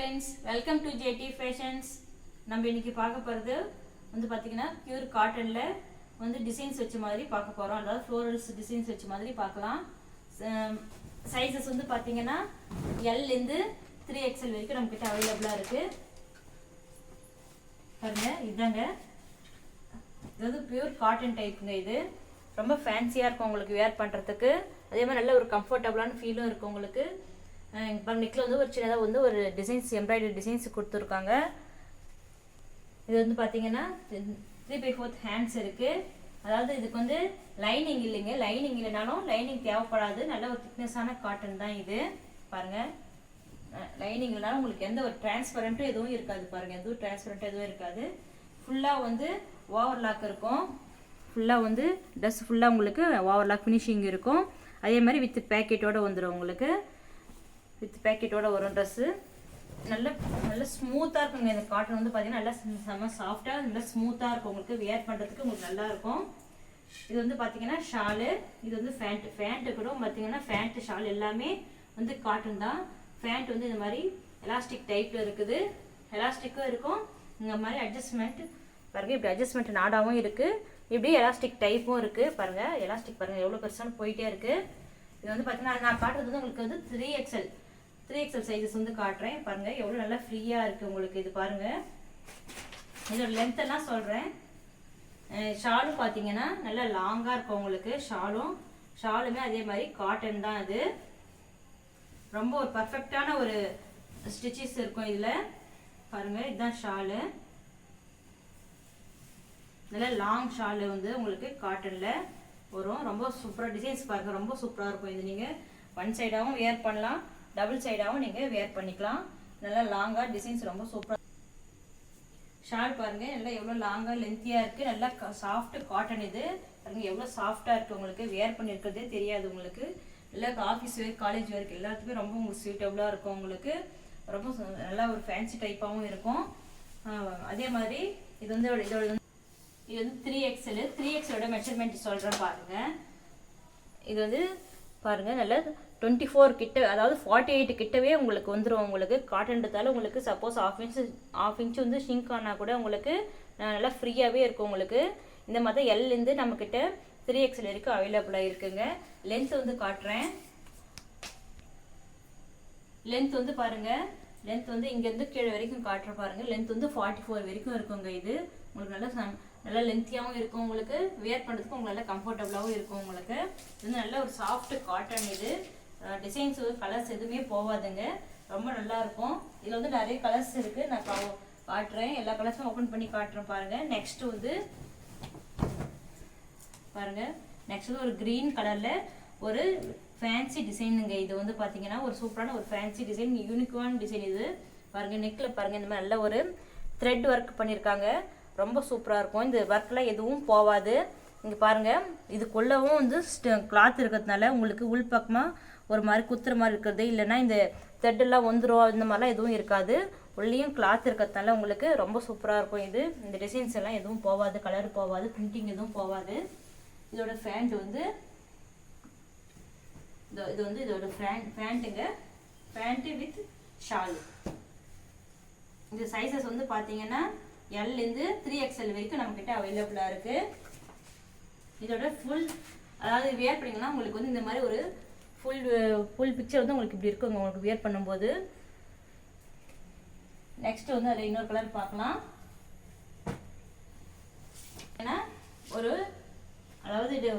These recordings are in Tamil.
friends, welcome to JT Fashions. நம்ம இன்னைக்கு பார்க்க போறது வந்து பாத்தீங்கன்னா பியூர் காட்டன்ல வந்து டிசைன்ஸ் வச்ச மாதிரி பார்க்க போறோம். அதாவது ஃப்ளோரல்ஸ் டிசைன்ஸ் வச்ச மாதிரி பார்க்கலாம். சைஸஸ் வந்து பாத்தீங்கன்னா L ல இருந்து 3XL வரைக்கும் நம்ம கிட்ட அவைலபிளா இருக்கு. பாருங்க இதாங்க. இது பியூர் காட்டன் டைப்ங்க. இது ரொம்ப ஃபேன்சியா இருக்கும் உங்களுக்கு வேர் பண்றதுக்கு. அதே மாதிரி நல்ல ஒரு கம்ஃபர்ட்டபிளான ஃபீலும் இருக்கும் உங்களுக்கு. நெக்ல வந்து ஒரு சின்னதாக வந்து ஒரு டிசைன்ஸ் எம்ப்ராய்டரி டிசைன்ஸ் கொடுத்துருக்காங்க. இது வந்து பார்த்தீங்கன்னா 3/4 ஹேண்ட்ஸ் இருக்கு. அதாவது இதுக்கு வந்து லைனிங் இல்லைங்க. லைனிங் இல்லைனாலும் லைனிங் தேவைப்படாது. நல்ல ஒரு திக்னஸான காட்டன் தான் இது. பாருங்க லைனிங் இல்லைனாலும் உங்களுக்கு எந்த ஒரு டிரான்ஸ்பரண்ட்டும் எதுவும் இருக்காது. பாருங்க எதுவும் டிரான்ஸ்பரண்ட் எதுவும் இருக்காது. ஃபுல்லாக வந்து ஓவர்லாக் இருக்கும். ஃபுல்லாக வந்து ட்ரெஸ் ஃபுல்லாக உங்களுக்கு ஓவர்லாக் ஃபினிஷிங் இருக்கும். அதே மாதிரி வித் பேக்கெட்டோட வந்துடும் உங்களுக்கு. வித் பேக்கெட்டோட வரும் ட்ரெஸ்ஸு. நல்ல ஸ்மூத்தாக இருக்குங்க. இந்த காட்டன் வந்து பார்த்தீங்கன்னா நல்லா செம்ம சாஃப்டாக நல்லா ஸ்மூத்தாக இருக்கும். உங்களுக்கு வேர் பண்ணுறதுக்கு உங்களுக்கு நல்லா இருக்கும். இது வந்து பார்த்தீங்கன்னா ஷாலு. இது வந்து ஃபேண்ட்டு கூட பார்த்தீங்கன்னா ஃபேண்ட்டு ஷால் எல்லாமே வந்து காட்டன் தான். ஃபேண்ட் வந்து இந்த மாதிரி எலாஸ்டிக் டைப்பில் இருக்குது. எலாஸ்டிக்கும் இருக்கும். இந்த மாதிரி அட்ஜஸ்ட்மெண்ட் பாருங்கள். இப்படி அட்ஜஸ்ட்மெண்ட் நாடாவும் இருக்குது. இப்படி எலாஸ்டிக் டைப்பும் இருக்குது. பாருங்கள் எலாஸ்டிக் பாருங்கள் எவ்வளோ பெருசான போயிட்டே இருக்குது. இது வந்து பார்த்தீங்கன்னா நான் காட்டுறது வந்து உங்களுக்கு வந்து 3XL சைஸஸ் வந்து காட்டுறேன். பாருங்கள் எவ்வளோ நல்லா ஃப்ரீயாக இருக்குது உங்களுக்கு. இது பாருங்கள் இதோட லென்த் எல்லாம் சொல்கிறேன். ஷாலும் பார்த்தீங்கன்னா நல்லா லாங்காக இருக்கும் உங்களுக்கு. ஷாலுமே அதே மாதிரி காட்டன் தான். அது ரொம்ப ஒரு பர்ஃபெக்டான ஒரு ஸ்டிச்சஸ் இருக்கும் இதில். பாருங்கள் இதுதான் ஷாலு. நல்ல லாங் ஷாலு வந்து உங்களுக்கு காட்டனில் வரும். ரொம்ப சூப்பராக டிசைன்ஸ் பாருங்கள். ரொம்ப சூப்பராக இருக்கும். இது நீங்கள் ஒன் சைடாகவும் வேர் பண்ணலாம், டபுள் சைடாகவும் நீங்கள் வேர் பண்ணிக்கலாம். நல்லா லாங்காக டிசைன்ஸ் ரொம்ப சூப்பராக. ஷால் பாருங்கள் நல்லா எவ்வளோ லாங்காக லென்த்தியாக இருக்குது. நல்லா சாஃப்ட் காட்டன். இது பாருங்கள் எவ்வளோ சாஃப்டாக இருக்குது. உங்களுக்கு வேர் பண்ணியிருக்கிறதே தெரியாது உங்களுக்கு. இல்லை ஆஃபீஸ் வேர் காலேஜ் வேருக்கு எல்லாத்துக்குமே ரொம்ப உங்களுக்கு சூட்டபுளாக இருக்கும். உங்களுக்கு ரொம்ப நல்லா ஒரு ஃபேன்சி டைப்பாகவும் இருக்கும். அதே மாதிரி இது வந்து இதோட இது வந்து 3XLோட மெஷர்மெண்ட் சொல்கிறேன் பாருங்கள். இது வந்து பாருங்கள் நல்லா 24 கிட்ட, அதாவது 48 கிட்டவே உங்களுக்கு வந்துடும். உங்களுக்கு காட்டன்றதால உங்களுக்கு சப்போஸ் ஆஃப் இன்ச் வந்து ஷிங்க் ஆனால் கூட உங்களுக்கு நல்லா ஃப்ரீயாகவே இருக்கும் உங்களுக்கு. இந்த மாதிரி எல்லேருந்து நம்மக்கிட்ட 3XL வரைக்கும் அவைலபிளாக இருக்குங்க. லென்த் வந்து காட்டுறேன். லென்த் வந்து பாருங்கள். லென்த் வந்து இங்கேருந்து கீழே வரைக்கும் காட்டுற பாருங்கள். லென்த் வந்து 44 வரைக்கும் இருக்குங்க. இது உங்களுக்கு நல்லா லென்த்தியாகவும் இருக்கும். உங்களுக்கு வேர் பண்ணுறதுக்கு உங்களுக்கு நல்லா கம்ஃபர்டபுளாகவும் இருக்கும். உங்களுக்கு இது வந்து நல்ல ஒரு சாஃப்ட் காட்டன். இது டிசைன்ஸ் கலர்ஸ் எதுவுமே போகாதுங்க. ரொம்ப நல்லா இருக்கும். இதில் வந்து நிறைய கலர்ஸ் இருக்குது. நான் காட்டுறேன். எல்லா கலர்ஸும் ஓப்பன் பண்ணி காட்டுறேன் பாருங்கள். நெக்ஸ்ட் வந்து பாருங்கள். நெக்ஸ்ட் வந்து ஒரு க்ரீன் கலரில் ஒரு ஃபேன்சி டிசைனுங்க. இது வந்து பார்த்தீங்கன்னா ஒரு சூப்பரான ஒரு ஃபேன்சி டிசைன், யூனிக்கான டிசைன். இது பாருங்கள் நெக்கில் பாருங்கள் இந்த மாதிரி நல்ல ஒரு த்ரெட் ஒர்க் பண்ணியிருக்காங்க. ரொம்ப சூப்பராக இருக்கும். இந்த ஒர்க்கில் எதுவும் போகாது. இங்கே பாருங்கள் இதுக்குள்ளவும் வந்து கிளாத் இருக்கிறதுனால உங்களுக்கு உள்பக்கமாக ஒரு மாதிரி குத்துற மாதிரி இருக்கிறது, இல்லைன்னா இந்த த்ரெட்டெல்லாம் வந்துடும் இந்த மாதிரிலாம் எதுவும் இருக்காது. உள்ளேயும் கிளாத் இருக்கிறதுனால உங்களுக்கு ரொம்ப சூப்பராக இருக்கும். இது இந்த டிசைன்ஸ் எல்லாம் எதுவும் போகாது, கலர் போகாது, பிரிண்டிங் எதுவும் போகாது. இதோட ஃபேண்ட் வந்து இது வந்து இதோட ஃபேண்ட்டுங்க. Pant with shawl. இந்த சைஸஸ் வந்து பார்த்தீங்கன்னா Lலேருந்து 3XL வரைக்கும் நம்மக்கிட்ட அவைலபிளாக இருக்குது. இதோட ஃபுல் அதாவது வேர் பண்ணிங்கன்னா உங்களுக்கு வந்து இந்த மாதிரி ஒரு ஃபுல் பிக்சர் வந்து உங்களுக்கு இப்படி இருக்குங்க உங்களுக்கு வேர் பண்ணும்போது. நெக்ஸ்ட் வந்து அதில் இன்னொரு கலர் பார்க்கலாம். ஏன்னா அதாவது இது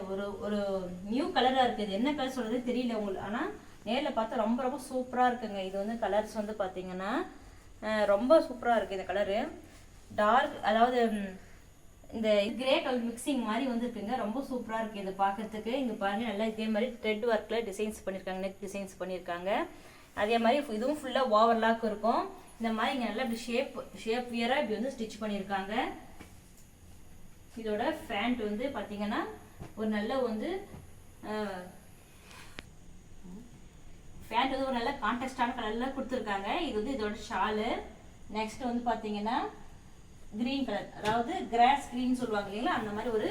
ஒரு நியூ கலராக இருக்குது. இது என்ன கலர் சொல்கிறது தெரியல உங்களுக்கு. ஆனால் நேரில் பார்த்தா ரொம்ப ரொம்ப சூப்பராக இருக்குங்க. இது வந்து கலர்ஸ் வந்து பார்த்தீங்கன்னா ரொம்ப சூப்பராக இருக்குது. இந்த கலரு டார்க், அதாவது இந்த கிரே கலர் மிக்சிங் மாதிரி வந்து இருக்குங்க. ரொம்ப சூப்பராக இருக்குது இது பார்க்கறதுக்கு. இங்கே பாருங்கள் நல்லா இதே மாதிரி த்ரெட் ஒர்க்கில் டிசைன்ஸ் பண்ணியிருக்காங்க, நெக் டிசைன்ஸ் பண்ணியிருக்காங்க. அதே மாதிரி இதுவும் ஃபுல்லாக ஓவர்லாக் இருக்கும். இந்த மாதிரி இங்கே நல்லா இப்படி ஷேப் வியராக இப்படி வந்து ஸ்டிச் பண்ணியிருக்காங்க. இதோட ஃபேண்ட் வந்து பார்த்தீங்கன்னா ஒரு நல்ல வந்து ஃபேண்ட் வந்து ஒரு நல்ல கான்ட்ராஸ்டான கலரில் கொடுத்துருக்காங்க. இது வந்து இதோட ஷாலு. நெக்ஸ்ட் வந்து பார்த்தீங்கன்னா கிரீன் கலர், அதாவது கிராஸ் கிரீன் சொல்லுவாங்க இல்லைங்களா, அந்த மாதிரி ஒரு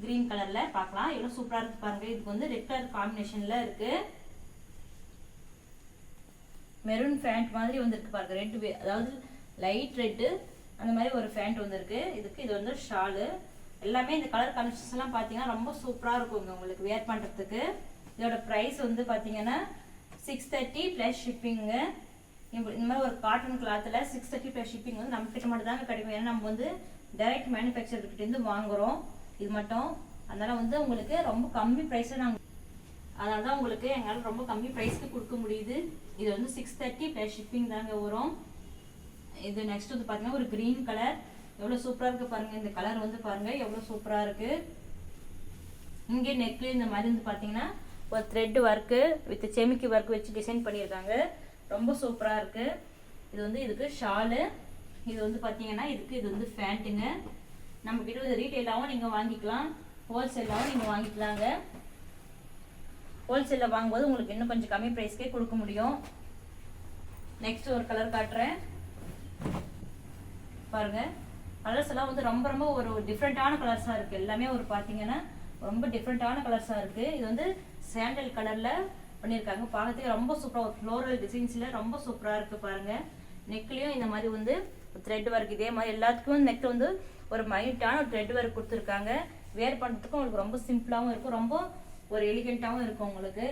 கிரீன் கலரில் பார்க்கலாம். எவ்வளோ சூப்பராக இருக்குது பாருங்கள். இதுக்கு வந்து ரெட் கலர் காம்பினேஷனில் இருக்குது. மெரூன் ஃபேண்ட் மாதிரி வந்துருக்கு பாருங்க, ரெட், அதாவது லைட் ரெட்டு அந்த மாதிரி ஒரு ஃபேண்ட் வந்துருக்கு இதுக்கு. இது வந்து ஷாலு. எல்லாமே இந்த கலர் காம்பினேஷன்ஸ் எல்லாம் பார்த்தீங்கன்னா ரொம்ப சூப்பராக இருக்குங்க உங்களுக்கு வேர் பண்ணுறதுக்கு. இதோட ப்ரைஸ் வந்து பார்த்தீங்கன்னா 630 ப்ளஸ் ஷிப்பிங்க. இந்த மாதிரி ஒரு காட்டன் கிளாத்தில் 630 ப்ளஸ் ஷிப்பிங் வந்து நம்ம கிட்ட மட்டும் தாங்க கிடைக்கும். ஏன்னா நம்ம வந்து டைரக்ட் மேனுஃபேக்சர்கிட்டேருந்து வாங்குகிறோம் இது மட்டும். அதனால் வந்து உங்களுக்கு ரொம்ப கம்மி ப்ரைஸில் நாங்கள், அதனால தான் உங்களுக்கு எங்களால் ரொம்ப கம்மி ப்ரைஸ்க்கு கொடுக்க முடியுது. இது வந்து 630 ப்ளஸ் ஷிப்பிங் தாங்க வரும். இது நெக்ஸ்ட் வந்து பார்த்தீங்கன்னா ஒரு க்ரீன் கலர், எவ்வளோ சூப்பராக இருக்குது பாருங்கள். இந்த கலர் வந்து பாருங்கள் எவ்வளோ சூப்பராக இருக்குது. இங்கே நெக்ல இந்த மாதிரி வந்து பார்த்தீங்கன்னா ஒரு த்ரெட் ஒர்க்கு வித் செமிக்கி ஒர்க் வச்சு டிசைன் பண்ணியிருக்காங்க, ரொம்ப சூப்பராக இருக்குது. இது வந்து இதுக்கு ஷாலு. இது வந்து பார்த்தீங்கன்னா இது வந்து ஃபேண்ட்டுங்க. நம்மக்கிட்ட இது ரீட்டெயிலாகவும் நீங்கள் வாங்கிக்கலாம், ஹோல்சேலாகவும் நீங்கள் வாங்கிக்கலாங்க. ஹோல்சேலில் வாங்கும்போது உங்களுக்கு இன்னும் கொஞ்சம் கம்மி ப்ரைஸ்க்கே கொடுக்க முடியும். நெக்ஸ்ட் ஒரு கலர் காட்டுறேன் பாருங்க. கலர்ஸ் எல்லாம் வந்து ரொம்ப ரொம்ப ஒரு டிஃப்ரெண்ட்டான கலர்ஸாக இருக்குது. எல்லாமே ஒரு பார்த்தீங்கன்னா ரொம்ப டிஃப்ரெண்ட்டான கலர்ஸாக இருக்குது. இது வந்து சாண்டல் கலரில் பண்ணியிருக்காங்க, பார்க்கறதுக்கு ரொம்ப சூப்பராக ஒரு ஃப்ளோரல் டிசைன்ஸில் ரொம்ப சூப்பராக இருக்குது பாருங்கள். நெக்லையும் இந்த மாதிரி வந்து த்ரெட் ஒர்க், இதே மாதிரி எல்லாத்துக்கும் நெக்கில் வந்து ஒரு மைட்டான ஒரு த்ரெட் ஒர்க் கொடுத்துருக்காங்க. வேர் பண்ணுறதுக்கும் உங்களுக்கு ரொம்ப சிம்பிளாகவும் இருக்கும், ரொம்ப ஒரு எலிகென்ட்டாகவும் இருக்கும் உங்களுக்கு.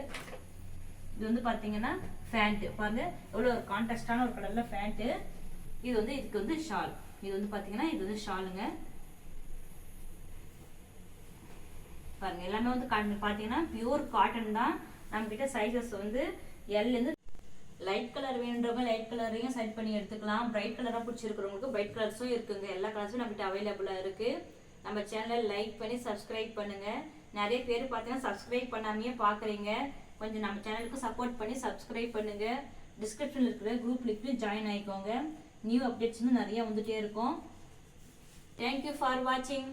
இது வந்து பார்த்தீங்கன்னா ஃபேண்ட்டு பாருங்க, எவ்வளோ ஒரு கான்ட்ராஸ்டான ஒரு கலரில் ஃபேண்ட்டு. இது வந்து இதுக்கு வந்து ஷால். இது வந்து பார்த்தீங்கன்னா இது வந்து ஷாலுங்க பாருங்க. எல்லாமே வந்து பார்த்தீங்கன்னா பியூர் காட்டன் தான். நம்மக்கிட்ட சைஸஸ் வந்து எல்லேருந்து லைட் கலர் வேணுன்றவங்க லைட் கலரையும் செலக்ட் பண்ணி எடுத்துக்கலாம். பிரைட் கலராக பிடிச்சிருக்கிறவங்களுக்கு பிரைட் கலர்ஸும் இருக்குங்க. எல்லா கலர்ஸும் நம்மகிட்ட அவைலபிளாக இருக்குது. நம்ம சேனலை லைக் பண்ணி சப்ஸ்கிரைப் பண்ணுங்கள். நிறைய பேர் பார்த்தீங்கன்னா சப்ஸ்கிரைப் பண்ணாமையே பார்க்குறீங்க, கொஞ்சம் நம்ம சேனலுக்கு சப்போர்ட் பண்ணி சப்ஸ்கிரைப் பண்ணுங்கள். டிஸ்கிரிப்ஷனில் இருக்கிற குரூப் லிங்க்லையும் ஜாயின் ஆகிக்கோங்க. நியூ அப்டேட்ஸ் நிறைய வந்துகிட்டே இருக்கும். தேங்க்யூ ஃபார் வாட்சிங்.